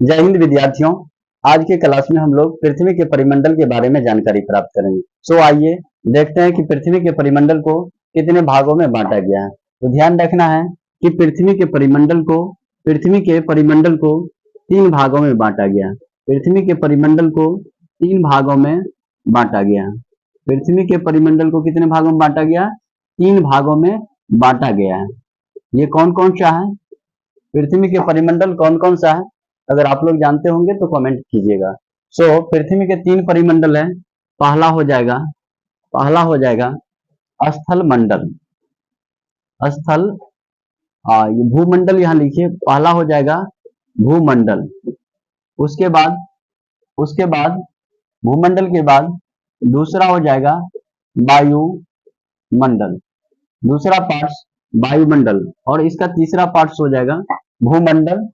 जय हिंद विद्यार्थियों। आज के क्लास में हम लोग पृथ्वी के परिमंडल के बारे में जानकारी प्राप्त करेंगे। आइए देखते हैं कि पृथ्वी के परिमंडल को कितने भागों में बांटा गया है। तो ध्यान रखना है कि पृथ्वी के परिमंडल को तीन भागों में बांटा गया है। पृथ्वी के परिमंडल को तीन भागों में बांटा गया है। पृथ्वी के परिमंडल को कितने भागों में बांटा गया है? तीन भागों में बांटा गया है। ये कौन कौन सा है? पृथ्वी के परिमंडल कौन कौन सा है? अगर आप लोग जानते होंगे तो कमेंट कीजिएगा। पृथ्वी के तीन परिमंडल है। पहला हो जाएगा स्थल मंडल। स्थल ये भूमंडल यहाँ लिखिए। पहला हो जाएगा भूमंडल। उसके बाद भूमंडल के बाद दूसरा हो जाएगा वायुमंडल। दूसरा पार्ट वायुमंडल और इसका तीसरा पार्ट हो जाएगा भूमंडल,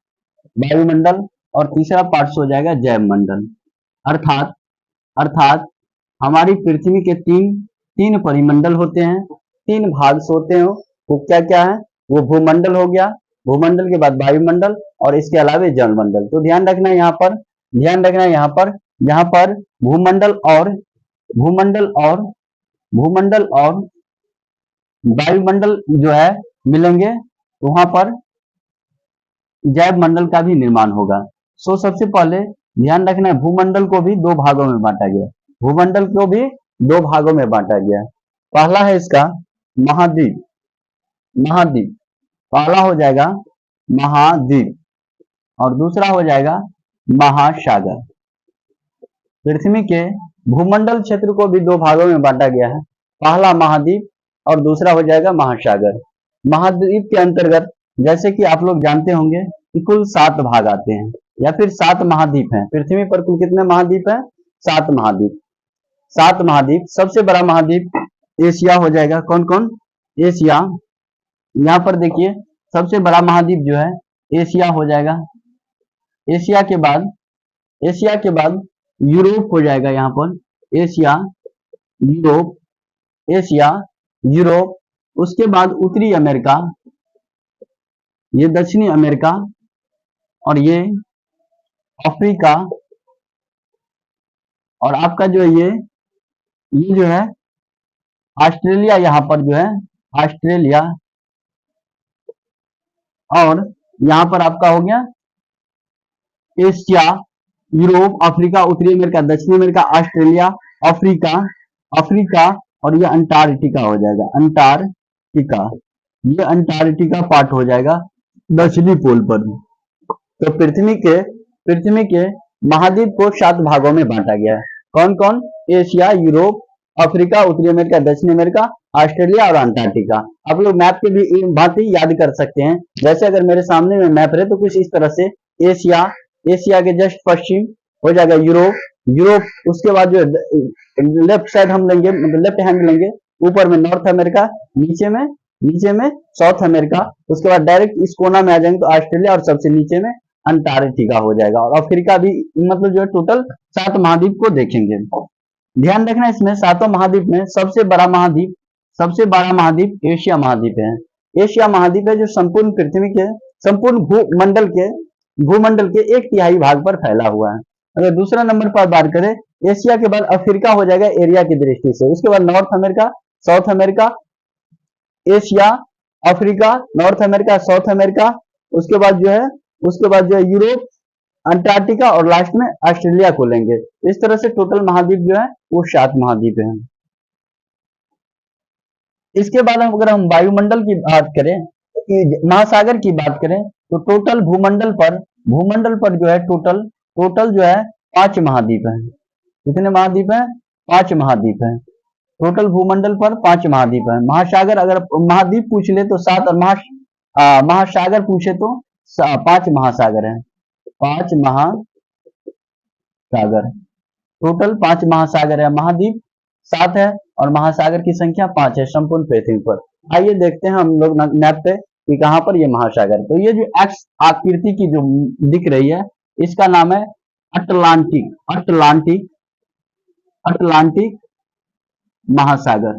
वायुमंडल और तीसरा पार्ट हो जाएगा जैवमंडल। अर्थात हमारी पृथ्वी के तीन परिमंडल होते हैं, तीन भाग से होते हैं। वो क्या क्या है? वो भूमंडल हो गया, भूमंडल के बाद वायुमंडल और इसके अलावा जलमंडल। तो ध्यान रखना है यहाँ पर भूमंडल और वायुमंडल जो है मिलेंगे, वहां पर जैव मंडल का भी निर्माण होगा। सबसे पहले ध्यान रखना है भूमंडल को भी दो भागों में बांटा गया। भूमंडल को भी दो भागों में बांटा गया। पहला है इसका महाद्वीप। पहला हो जाएगा महाद्वीप और दूसरा हो जाएगा महासागर। पृथ्वी के भूमंडल क्षेत्र को भी दो भागों में बांटा गया है। पहला महाद्वीप और दूसरा हो जाएगा महासागर। महाद्वीप के अंतर्गत जैसे कि आप लोग जानते होंगे कि कुल 7 भाग आते हैं या फिर 7 महाद्वीप हैं। पृथ्वी पर कुल कितने महाद्वीप हैं? 7 महाद्वीप। सबसे बड़ा महाद्वीप एशिया हो जाएगा। कौन कौन? एशिया। यहाँ पर देखिए सबसे बड़ा महाद्वीप जो है एशिया हो जाएगा। एशिया के बाद यूरोप हो जाएगा। यहाँ पर एशिया यूरोप। उसके बाद उत्तरी अमेरिका, ये दक्षिणी अमेरिका और ये अफ्रीका और आपका जो है ये जो है ऑस्ट्रेलिया। यहाँ पर जो है ऑस्ट्रेलिया और यहाँ पर आपका हो गया एशिया, यूरोप, अफ्रीका, उत्तरी अमेरिका, दक्षिणी अमेरिका, ऑस्ट्रेलिया, अफ्रीका और ये अंटार्कटिका हो जाएगा। ये अंटार्कटिका पार्ट हो जाएगा दक्षिणी पोल पर। तो पृथ्वी के महाद्वीप को 7 भागों में बांटा गया है। कौन कौन? एशिया, यूरोप, अफ्रीका, उत्तरी अमेरिका, दक्षिणी अमेरिका, ऑस्ट्रेलिया और अंटार्कटिका। आप लोग मैप के भी भांति याद कर सकते हैं। जैसे अगर मेरे सामने में मैप रहे तो कुछ इस तरह से एशिया के जस्ट पश्चिम हो जाएगा यूरोप। उसके बाद जो लेफ्ट साइड हम लेंगे, मतलब लेफ्ट हैंड लेंगे, ऊपर में नॉर्थ अमेरिका, नीचे में साउथ अमेरिका। उसके बाद डायरेक्ट इस कोना में आ जाएंगे तो ऑस्ट्रेलिया और सबसे नीचे में अंटार्कटिका हो जाएगा और अफ्रीका भी। मतलब जो है टोटल 7 महाद्वीप को देखेंगे। ध्यान रखना इसमें 7 महाद्वीप में सबसे बड़ा महाद्वीप एशिया महाद्वीप है। एशिया महाद्वीप है जो संपूर्ण पृथ्वी के संपूर्ण भूमंडल के 1/3 भाग पर फैला हुआ है। अगर दूसरा नंबर पर बात करें, एशिया के बाद अफ्रीका हो जाएगा एरिया की दृष्टि से। उसके बाद north America, south America, Asia, Africa, north America, south America. उसके बाद जो है यूरोप, अंटार्कटिका और लास्ट में ऑस्ट्रेलिया को लेंगे। इस तरह से टोटल महाद्वीप जो है वो 7 महाद्वीप हैं। इसके बाद अगर हम वायुमंडल की बात करें, महासागर की बात करें, तो टोटल भूमंडल पर जो है टोटल जो है 5 महाद्वीप हैं। कितने महाद्वीप हैं? 5 महाद्वीप हैं। टोटल भूमंडल पर 5 महाद्वीप हैं। महासागर अगर महाद्वीप पूछ ले तो 7 और महासागर पूछे तो 5 महासागर हैं। 5 महासागर, टोटल 5 महासागर है। महाद्वीप 7 है और महासागर की संख्या 5 है संपूर्ण पृथ्वी पर। आइए देखते हैं हम लोग मैप पे कि कहां पर ये महासागर। तो ये जो एक्स आकृति की जो दिख रही है इसका नाम है अटलांटिक महासागर।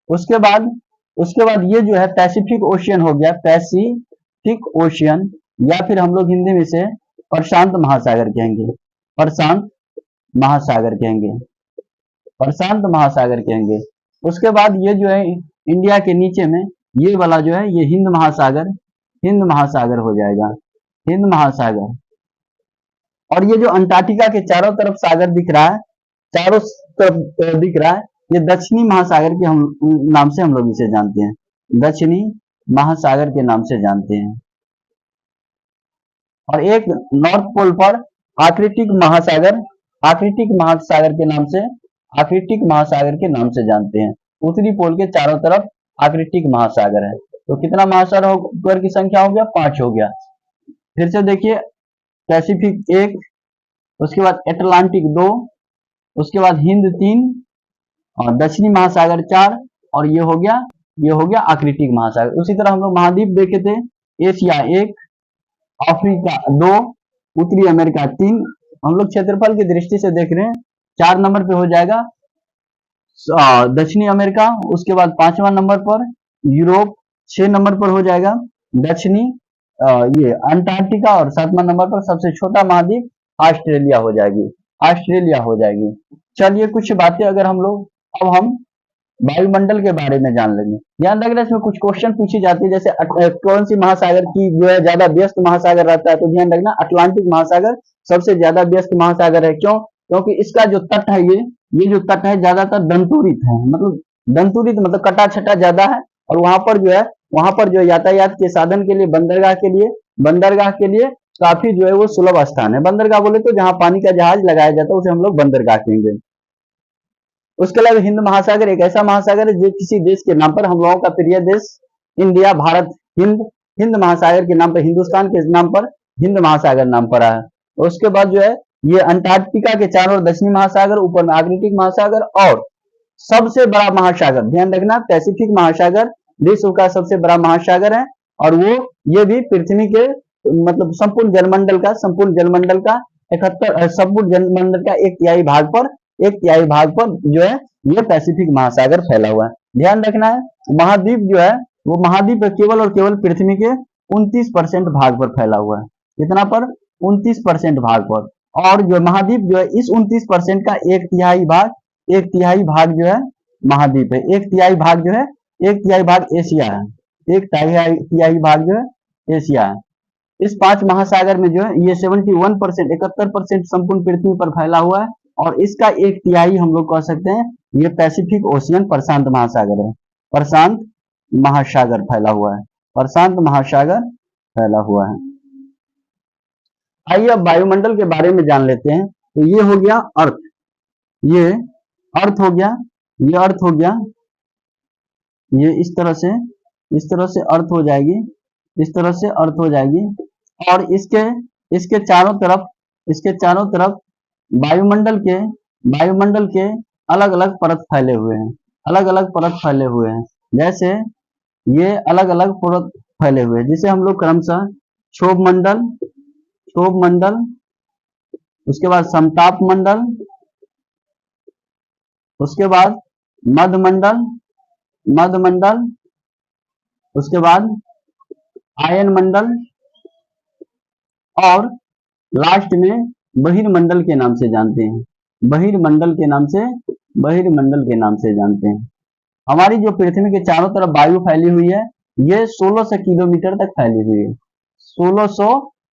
उसके बाद ये जो है पैसिफिक ओशियन हो गया। पैसिफिक आर्कटिक ओशियन, या फिर हम लोग हिंदी में इसे प्रशांत महासागर कहेंगे, प्रशांत महासागर कहेंगे, प्रशांत महासागर कहेंगे। उसके बाद ये जो है इंडिया के नीचे में ये वाला जो है ये हिंद महासागर, हिंद महासागर हो जाएगा, हिंद महासागर। और ये जो अंटार्कटिका के चारों तरफ सागर दिख रहा है, चारों तरफ दिख रहा है, ये दक्षिणी महासागर के हम नाम से हम लोग इसे जानते हैं, दक्षिणी महासागर के नाम से जानते हैं। और एक नॉर्थ पोल पर आर्कटिक महासागर, आर्कटिक महासागर के नाम से, आर्कटिक महासागर के नाम से जानते हैं। उत्तरी पोल के चारों तरफ आर्कटिक महासागर है। तो कितना महासागर की संख्या हो गया? 5 हो गया। फिर से देखिए, पैसिफिक 1, उसके बाद अटलांटिक 2, उसके बाद हिंद 3, और दक्षिणी महासागर 4, और ये हो गया आर्कटिक महासागर। उसी तरह हम लोग महाद्वीप देखे थे, एशिया 1, अफ्रीका 2, उत्तरी अमेरिका 3। हम लोग क्षेत्रफल की दृष्टि से देख रहे हैं, 4 नंबर पे हो जाएगा दक्षिणी अमेरिका, उसके बाद 5वां नंबर पर यूरोप, 6 नंबर पर हो जाएगा दक्षिणी ये अंटार्कटिका, और 7वां नंबर पर सबसे छोटा महाद्वीप ऑस्ट्रेलिया हो जाएगी, ऑस्ट्रेलिया हो जाएगी। चलिए कुछ बातें अगर हम लोग अब हम वायुमंडल के बारे में जान लेंगे। ध्यान रखना, इसमें कुछ क्वेश्चन पूछे जाते हैं, जैसे कौन सी महासागर की जो है ज्यादा व्यस्त महासागर रहता है, तो ध्यान रखना अटलांटिक महासागर सबसे ज्यादा व्यस्त महासागर है। क्यों? क्योंकि इसका जो तट है ये जो तट है ज्यादातर दंतुरित है, मतलब दंतुरित मतलब कटा छटा ज्यादा है, और वहां पर जो यातायात के साधन के लिए, बंदरगाह के लिए काफी जो है वो सुलभ स्थान है। बंदरगाह बोले तो जहां पानी का जहाज लगाया जाता है उसे हम लोग बंदरगाह कहेंगे। उसके अलावा हिंद महासागर एक ऐसा महासागर है जो किसी देश के नाम पर, हम लोगों का प्रिय देश इंडिया, भारत, हिंद महासागर के नाम पर, हिंदुस्तान के नाम पर हिंद महासागर नाम पड़ा है। उसके बाद जो है ये अंटार्कटिका के चारों ओर दक्षिणी महासागर, ऊपर में आर्कटिक महासागर, और सबसे बड़ा महासागर ध्यान रखना पैसिफिक महासागर विश्व का सबसे बड़ा महासागर है। और वो ये भी पृथ्वी के मतलब संपूर्ण जलमंडल का 71 संपूर्ण जलमंडल का 1/3 भाग पर जो है ये पैसिफिक महासागर फैला हुआ है। ध्यान रखना है महाद्वीप जो है वो महाद्वीप केवल और केवल पृथ्वी के 29% भाग पर फैला हुआ है। कितना पर? 29% भाग पर। और जो महाद्वीप जो है इस 29% का 1/3 भाग जो है महाद्वीप है, 1/3 भाग जो है, 1/3 भाग एशिया है, 1/3 भाग जो है एशिया है। इस 5 महासागर में जो है ये 71% संपूर्ण पृथ्वी पर फैला हुआ है, और इसका 1/3 हम लोग कह सकते हैं ये पैसिफिक ओशियन प्रशांत महासागर है, प्रशांत महासागर फैला हुआ है, प्रशांत महासागर फैला हुआ है। आइए अब वायुमंडल के बारे में जान लेते हैं। तो ये हो गया अर्थ, ये अर्थ हो गया, ये अर्थ हो गया, ये इस तरह से अर्थ हो जाएगी, इस तरह से अर्थ हो जाएगी। और इसके चारों तरफ वायुमंडल के अलग अलग परत फैले हुए हैं, अलग अलग परत फैले हुए हैं। जैसे ये अलग अलग परत फैले हुए हैं, जिसे हम लोग क्रमशः क्षोभ मंडल, उसके बाद समताप मंडल, उसके बाद मध्य मंडल, उसके बाद आयन मंडल, और लास्ट में बहिर्मंडल के नाम से जानते हैं, बहिर्मंडल के नाम से जानते हैं। हमारी जो पृथ्वी के चारों तरफ वायु फैली हुई है ये 1600 किलोमीटर तक फैली हुई है, 1600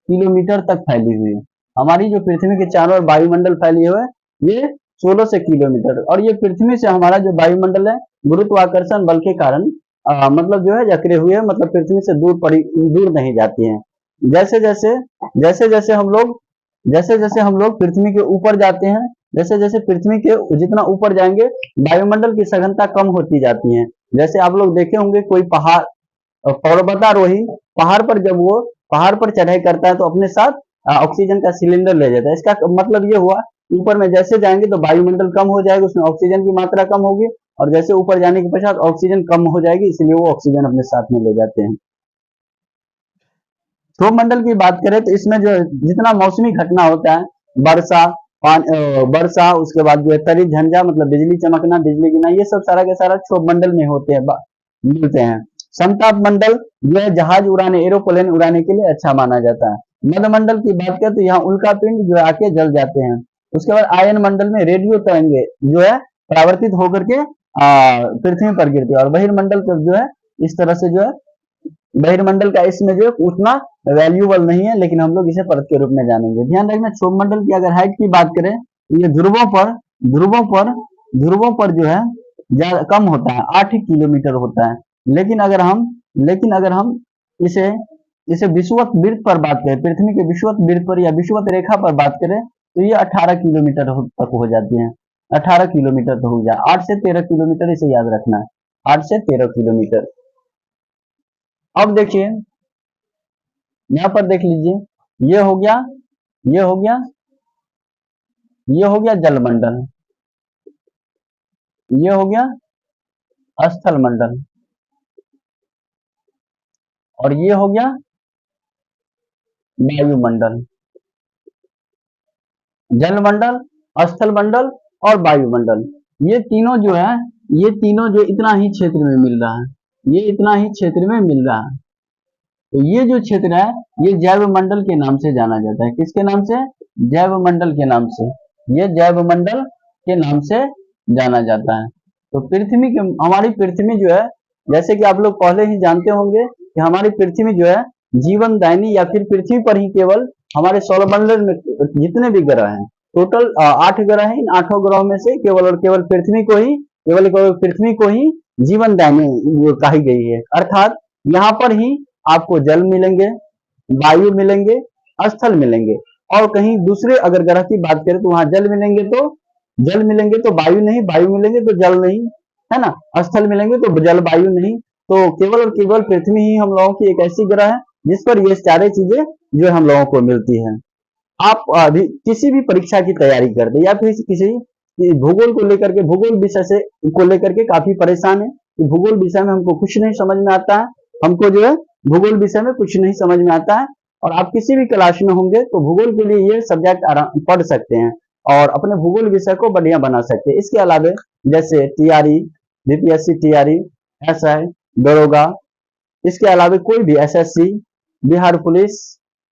किलोमीटर तक फैली हुई है। हमारी जो पृथ्वी के चारों ओर वायुमंडल फैली हुई है ये 1600 किलोमीटर। और ये पृथ्वी से हमारा जो वायुमंडल है गुरुत्वाकर्षण बल के कारण मतलब जो है जकड़े हुए है, मतलब पृथ्वी से दूर नहीं जाती हैं। जैसे जैसे हम लोग पृथ्वी के ऊपर जाते हैं, जैसे पृथ्वी के जितना ऊपर जाएंगे वायुमंडल की सघनता कम होती जाती है। जैसे आप लोग देखे होंगे कोई पर्वतारोही पहाड़ पर चढ़ाई करता है तो अपने साथ ऑक्सीजन का सिलेंडर ले जाता है। इसका मतलब ये हुआ ऊपर में जैसे जाएंगे तो वायुमंडल कम हो जाएगा, उसमें ऑक्सीजन की मात्रा कम होगी, और जैसे ऊपर जाने के पश्चात ऑक्सीजन कम हो जाएगी, इसलिए वो ऑक्सीजन अपने साथ में ले जाते हैं। क्षोभ मंडल की बात करें तो इसमें जो जितना मौसमी घटना होता है, वर्षा, उसके बाद जो है तरी झंझा मतलब बिजली चमकना, बिजली गिरना, ये सब सारा के सारा क्षोभ मंडल में मिलते हैं। समताप मंडल जो है जहाज उड़ाने, एरोप्लेन उड़ाने के लिए अच्छा माना जाता है। मध्यमंडल की बात करें तो यहाँ उल्का पिंड जो है आके जल जाते हैं। उसके बाद आयन मंडल में रेडियो तरंगे जो है परावर्तित होकर के पृथ्वी पर गिरती है। और बहिर्मंडल का जो है इस तरह से जो है बहिर्मंडल का इसमें जो है उतना वैल्यूबल नहीं है, लेकिन हम लोग इसे परत के रूप में जानेंगे। ध्यान रखना, क्षोभमंडल की अगर हाइट की बात करें तो ये ध्रुवों पर जो है ज्यादा कम होता है, 8 किलोमीटर होता है। लेकिन अगर हम इसे इसे विषुवत वृत्त पर बात करें, पृथ्वी के विषुवत वृत्त पर या विषुवत रेखा पर बात करें तो ये 18 किलोमीटर तक हो जाती है। 18 किलोमीटर तो हो गया, 8 से 13 किलोमीटर, इसे याद रखना है, 8 से 13 किलोमीटर। अब देखिए यहाँ पर देख लीजिए, ये हो गया ये हो गया ये हो गया जलमंडल, ये हो गया स्थल मंडल, और ये हो गया वायुमंडल। जलमंडल, स्थल मंडल और वायुमंडल, ये तीनों जो है, ये तीनों जो इतना ही क्षेत्र में मिल रहा है, ये इतना ही क्षेत्र में मिल रहा है। तो ये जो क्षेत्र है ये जैव मंडल के नाम से जाना जाता है। किसके नाम से? जैव मंडल के नाम से। ये जैव मंडल के नाम से जाना जाता है। तो पृथ्वी के, हमारी पृथ्वी जो है, जैसे कि आप लोग पहले ही जानते होंगे कि हमारी पृथ्वी जो है जीवन दायनी, या फिर पृथ्वी पर ही केवल हमारे सौरमंडल में जितने भी ग्रह हैं, टोटल 8 ग्रह हैं। इन 8 ग्रहों में से केवल और केवल पृथ्वी को ही जीवन दायनी कही गई है। अर्थात यहाँ पर ही आपको जल मिलेंगे, वायु मिलेंगे, स्थल मिलेंगे, और कहीं दूसरे अगर ग्रह की बात करें तो वहां जल मिलेंगे तो वायु नहीं, वायु मिलेंगे तो जल नहीं, है ना, स्थल मिलेंगे तो जल वायु नहीं। तो केवल और केवल पृथ्वी ही हम लोगों की एक ऐसी ग्रह है जिस पर ये सारी चीजें जो हम लोगों को मिलती है। आप अभी किसी भी परीक्षा की तैयारी करते या फिर किसी भूगोल को लेकर के, भूगोल विषय से को लेकर के काफी परेशान है कि भूगोल विषय में हमको कुछ नहीं समझ में आता है, हमको जो है भूगोल विषय में कुछ नहीं समझ में आता है। और आप किसी भी क्लास में होंगे तो भूगोल के लिए ये सब्जेक्ट पढ़ सकते हैं और अपने भूगोल विषय को बढ़िया बना सकते हैं। इसके अलावा जैसे टीआरई, बीपीएससी टीआरई, एसआई, दरोगा, इसके अलावा कोई भी एसएससी, बिहार पुलिस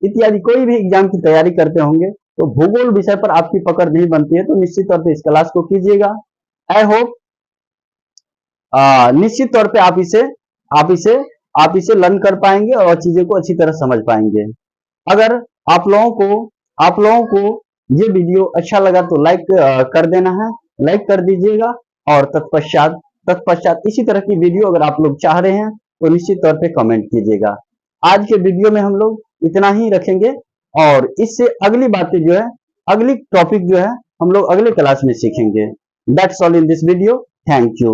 इत्यादि कोई भी एग्जाम की तैयारी करते होंगे तो भूगोल विषय पर आपकी पकड़ नहीं बनती है, तो निश्चित तौर पे इस क्लास को कीजिएगा। आई होप निश्चित तौर पे आप इसे लर्न कर पाएंगे और चीजें को अच्छी तरह समझ पाएंगे। अगर आप लोगों को ये वीडियो अच्छा लगा तो लाइक कर देना है, लाइक कर दीजिएगा। और तत्पश्चात इसी तरह की वीडियो अगर आप लोग चाह रहे हैं तो निश्चित तौर पे कमेंट कीजिएगा। आज के वीडियो में हम लोग इतना ही रखेंगे और इससे अगली बातें जो है, अगली टॉपिक जो है हम लोग अगले क्लास में सीखेंगे। That's all in this video. Thank you.